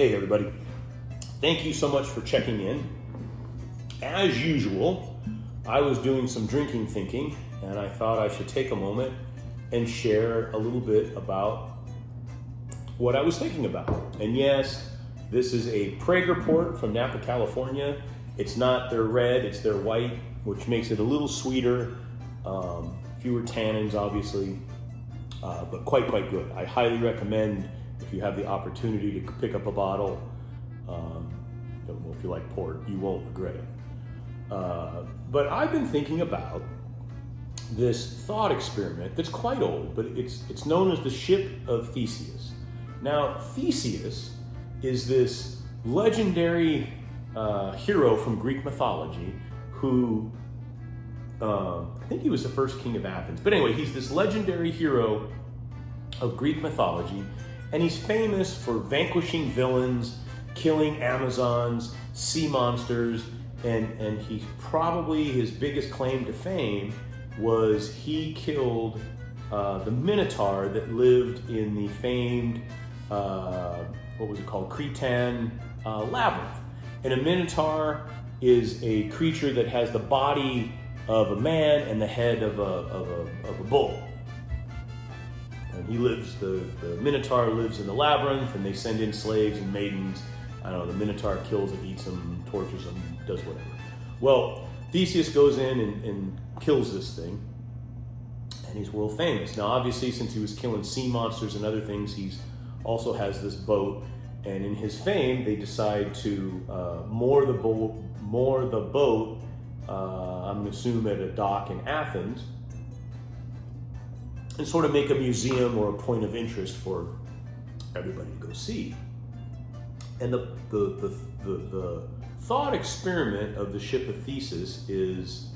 Hey everybody, thank you so much for checking in. As usual, I was doing some drinking thinking and I thought I should take a moment and share a little bit about what I was thinking about. And yes, this is a Prague report from Napa, California. It's not their red, it's their white, which makes it a little sweeter, fewer tannins obviously, but quite good. I highly recommend if you have the opportunity to pick up a bottle. Don't know if you like port, you won't regret it. But I've been thinking about this thought experiment that's quite old, but it's known as the Ship of Theseus. Now, Theseus is this legendary hero from Greek mythology who, I think he was the first king of Athens. But anyway, he's this legendary hero of Greek mythology, and he's famous for vanquishing villains, killing Amazons, sea monsters, and he probably, his biggest claim to fame was he killed the Minotaur that lived in the famed, what was it called, Cretan labyrinth. And a Minotaur is a creature that has the body of a man and the head of a bull. And he lives, the Minotaur lives in the labyrinth, and they send in slaves and maidens. I don't know, the Minotaur kills them, eats them, tortures them, does whatever. Well, Theseus goes in and kills this thing, and he's world famous. Now, obviously, since he was killing sea monsters and other things, he's also has this boat, and in his fame, they decide to moor the boat, I'm going to assume at a dock in Athens, and sort of make a museum or a point of interest for everybody to go see. And the thought experiment of the Ship of Theseus is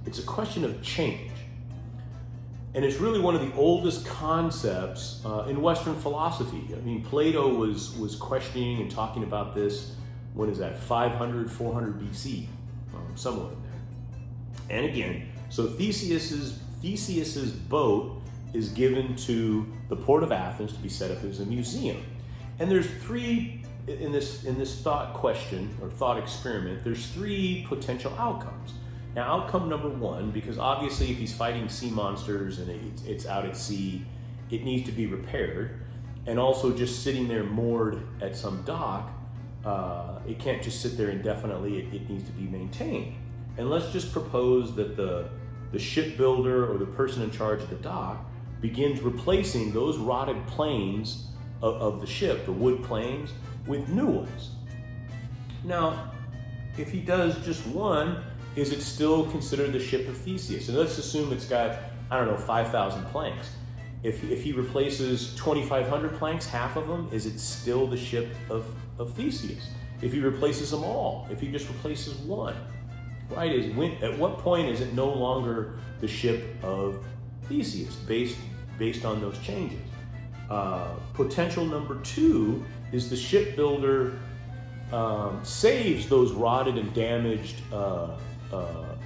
it's a question of change. And it's really one of the oldest concepts in Western philosophy. I mean, Plato was questioning and talking about this, when is that, 500, 400 BC, somewhere in there. And again, so Theseus's boat is given to the port of Athens to be set up as a museum. And there's three, in this thought question or thought experiment, there's three potential outcomes. Now, outcome number one, because obviously if he's fighting sea monsters and it's out at sea, it needs to be repaired. And also just sitting there moored at some dock, it can't just sit there indefinitely, it needs to be maintained. And let's just propose that the shipbuilder or the person in charge of the dock begins replacing those rotted planes of the ship, the wood planes, with new ones. Now, if he does just one, is it still considered the Ship of Theseus? And let's assume it's got, 5,000 planks. If he replaces 2,500 planks, half of them, is it still the Ship of Theseus? If he replaces them all, if he just replaces one, right? At what point is it no longer the Ship of Theseus based on those changes? Potential number two is the shipbuilder saves those rotted and damaged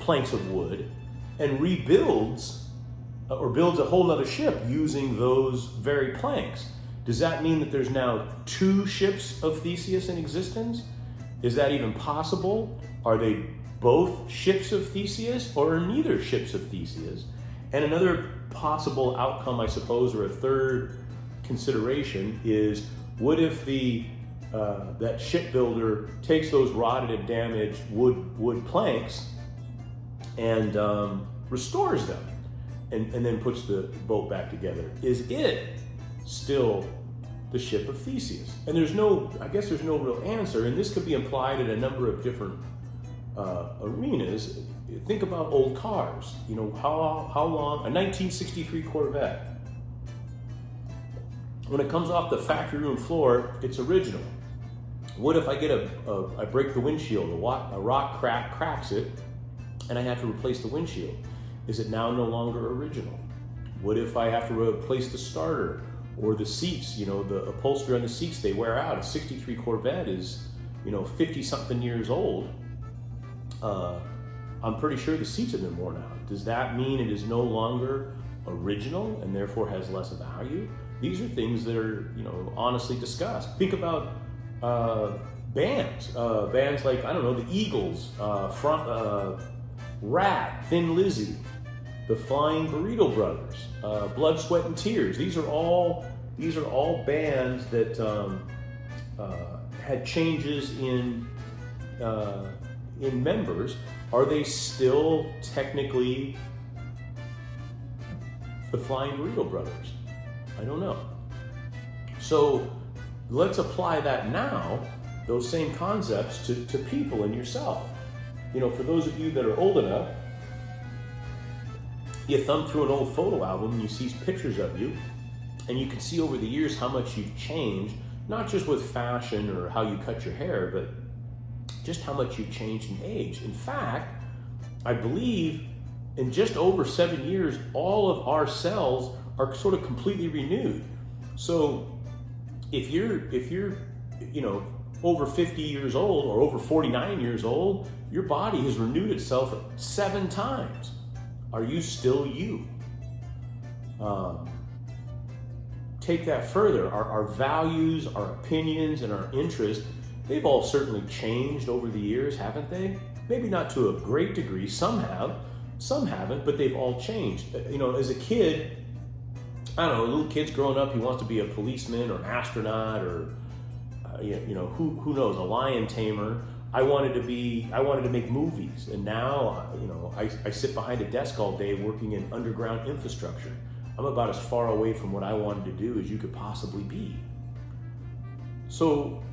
planks of wood and rebuilds or builds a whole nother ship using those very planks. Does that mean that there's now two ships of Theseus in existence? Is that even possible? Are they both ships of Theseus or are neither ships of Theseus? And another possible outcome, I suppose, or a third consideration is, what if that shipbuilder takes those rotted and damaged wood planks and restores them and then puts the boat back together? Is it still the Ship of Theseus? And there's no real answer, and this could be implied in a number of different arenas. Think about old cars. How long a 1963 Corvette, when it comes off the factory room floor, it's original. What if I I break the windshield, a rock cracks it, and I have to replace the windshield? Is it now no longer original? What if I have to replace the starter or the seats? The upholstery on the seats, they wear out. A 63 Corvette is, 50-something years old. I'm pretty sure the seats have been worn out. Does that mean it is no longer original and therefore has less value? These are things that are, honestly discussed. Think about bands like, I don't know, the Eagles, Rat, Thin Lizzy, the Flying Burrito Brothers, Blood, Sweat and Tears. These are all bands that had changes in members. Are they still technically the Flying Burrito Brothers? I don't know. So let's apply that now, those same concepts to people and yourself. For those of you that are old enough, you thumb through an old photo album and you see pictures of you, and you can see over the years how much you've changed, not just with fashion or how you cut your hair, but just how much you've changed in age. In fact, I believe in just over 7 years, all of our cells are sort of completely renewed. So if you're over 50 years old or over 49 years old, your body has renewed itself 7 times. Are you still you? Take that further. Our values, our opinions, and our interests, they've all certainly changed over the years, haven't they? Maybe not to a great degree. Some have, some haven't, but they've all changed. As a kid, I don't know, a little kid's growing up, he wants to be a policeman or an astronaut or, who knows, a lion tamer. I wanted to make movies, and now, I sit behind a desk all day working in underground infrastructure. I'm about as far away from what I wanted to do as you could possibly be. So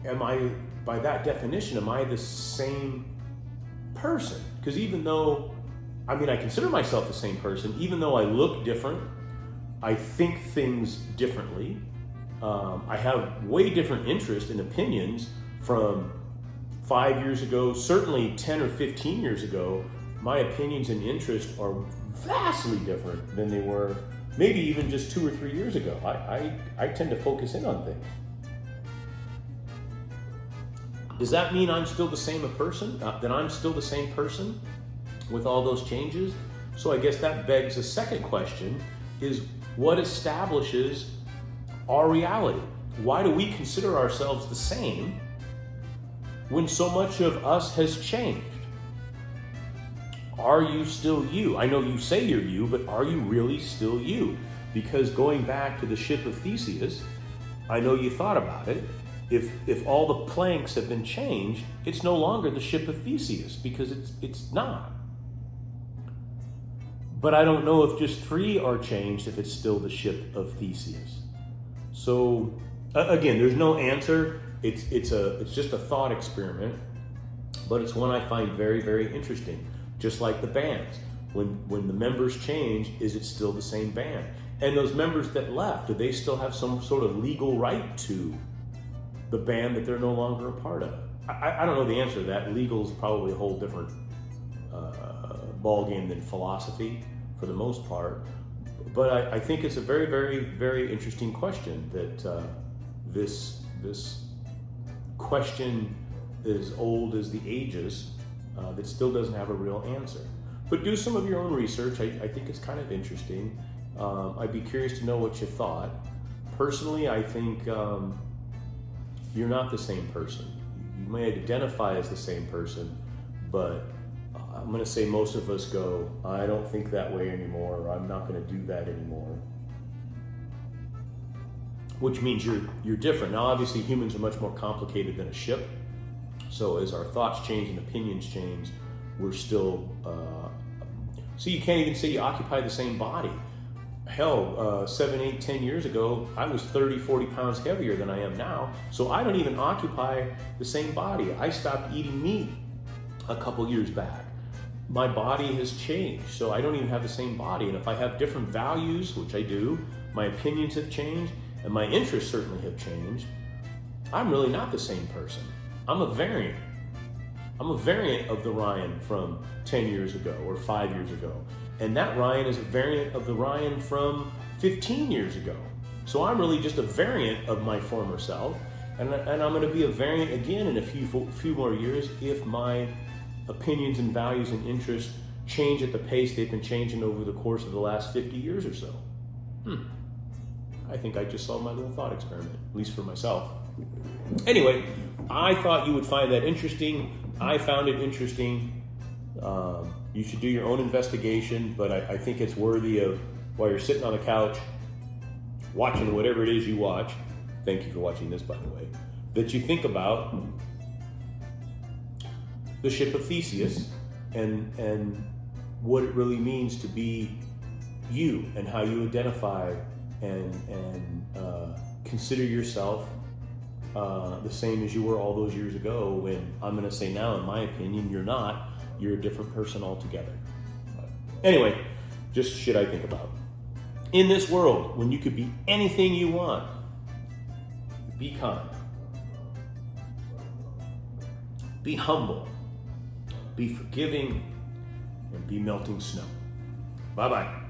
by that definition, am I the same person? Because even though, I consider myself the same person, even though I look different, I think things differently, I have way different interests and opinions from 5 years ago, certainly 10 or 15 years ago. My opinions and interests are vastly different than they were maybe even just 2 or 3 years ago. I tend to focus in on things. Does that mean I'm still the same person? That I'm still the same person with all those changes? So I guess that begs a second question, is what establishes our reality? Why do we consider ourselves the same when so much of us has changed? Are you still you? I know you say you're you, but are you really still you? Because going back to the Ship of Theseus, I know you thought about it. If all the planks have been changed, it's no longer the Ship of Theseus, because it's not. But I don't know if just 3 are changed, if it's still the Ship of Theseus. So again, there's no answer. It's just a thought experiment, but it's one I find very, very interesting. Just like the bands, when the members change, is it still the same band? And those members that left, do they still have some sort of legal right to the band that they're no longer a part of? I don't know the answer to that. Legal is probably a whole different ball game than philosophy for the most part. But I think it's a very, very, very interesting question that this question is old as the ages, that still doesn't have a real answer. But do some of your own research. I think it's kind of interesting. I'd be curious to know what you thought. Personally, I think you're not the same person. You may identify as the same person, but I'm going to say most of us go, I don't think that way anymore, or I'm not going to do that anymore. Which means you're different. Now, obviously, humans are much more complicated than a ship. So as our thoughts change and opinions change, we're still... so you can't even say you occupy the same body. Hell, 7, 8, 10 years ago, I was 30, 40 pounds heavier than I am now. So I don't even occupy the same body. I stopped eating meat a couple years back. My body has changed, so I don't even have the same body. And if I have different values, which I do, my opinions have changed, and my interests certainly have changed, I'm really not the same person. I'm a variant. I'm a variant of the Ryan from 10 years ago or 5 years ago. And that Ryan is a variant of the Ryan from 15 years ago. So I'm really just a variant of my former self. And I'm going to be a variant again in a few more years if my opinions and values and interests change at the pace they've been changing over the course of the last 50 years or so. I think I just solved my little thought experiment, at least for myself. Anyway, I thought you would find that interesting. I found it interesting. You should do your own investigation, but I think it's worthy of, while you're sitting on the couch, watching whatever it is you watch, thank you for watching this, by the way, that you think about the Ship of Theseus and what it really means to be you, and how you identify and consider yourself the same as you were all those years ago, when I'm going to say now, in my opinion, you're not. You're a different person altogether. But anyway, just shit I think about. In this world, when you could be anything you want, be kind, be humble, be forgiving, and be melting snow. Bye-bye.